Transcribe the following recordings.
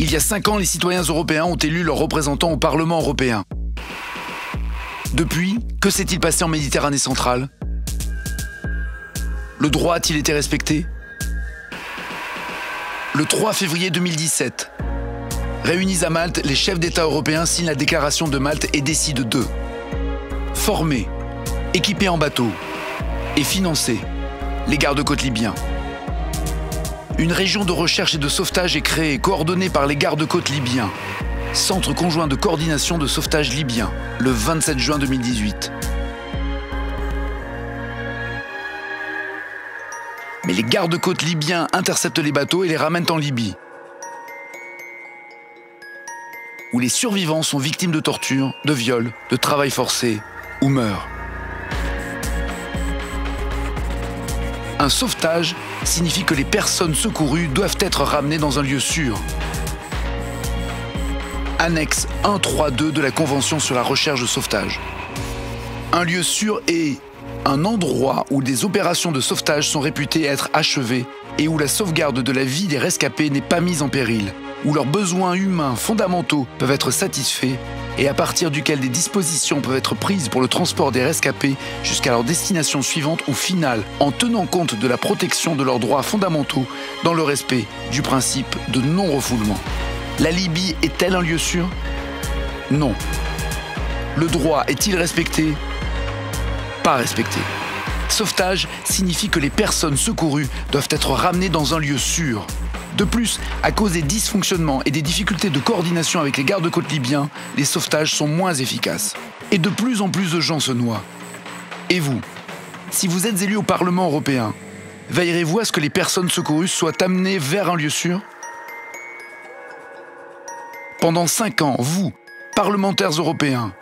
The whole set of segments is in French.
Il y a 5 ans, les citoyens européens ont élu leurs représentants au Parlement européen. Depuis, que s'est-il passé en Méditerranée centrale? Le droit a-t-il été respecté? Le 3 février 2017, réunis à Malte, les chefs d'État européens signent la déclaration de Malte et décident de former, équiper en bateaux et financer les gardes-côtes libyens. Une région de recherche et de sauvetage est créée, coordonnée par les gardes-côtes libyens. Centre conjoint de coordination de sauvetage libyen, le 27 juin 2018. Mais les gardes-côtes libyens interceptent les bateaux et les ramènent en Libye, où les survivants sont victimes de torture, de viols, de travail forcé ou meurent. Un sauvetage signifie que les personnes secourues doivent être ramenées dans un lieu sûr. Annexe 1.3.2 de la Convention sur la recherche de sauvetage. Un lieu sûr est un endroit où des opérations de sauvetage sont réputées être achevées et où la sauvegarde de la vie des rescapés n'est pas mise en péril, où leurs besoins humains fondamentaux peuvent être satisfaits et à partir duquel des dispositions peuvent être prises pour le transport des rescapés jusqu'à leur destination suivante ou finale en tenant compte de la protection de leurs droits fondamentaux dans le respect du principe de non-refoulement. La Libye est-elle un lieu sûr? Non. Le droit est-il respecté? Pas respecté. Sauvetage signifie que les personnes secourues doivent être ramenées dans un lieu sûr. De plus, à cause des dysfonctionnements et des difficultés de coordination avec les gardes-côtes libyens, les sauvetages sont moins efficaces. Et de plus en plus de gens se noient. Et vous, si vous êtes élu au Parlement européen, veillerez-vous à ce que les personnes secourues soient amenées vers un lieu sûr? Pendant 5 ans, vous, parlementaires européens,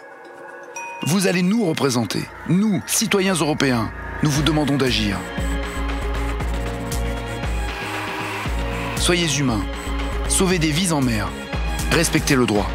vous allez nous représenter. Nous, citoyens européens, nous vous demandons d'agir. Soyez humains, sauvez des vies en mer, respectez le droit.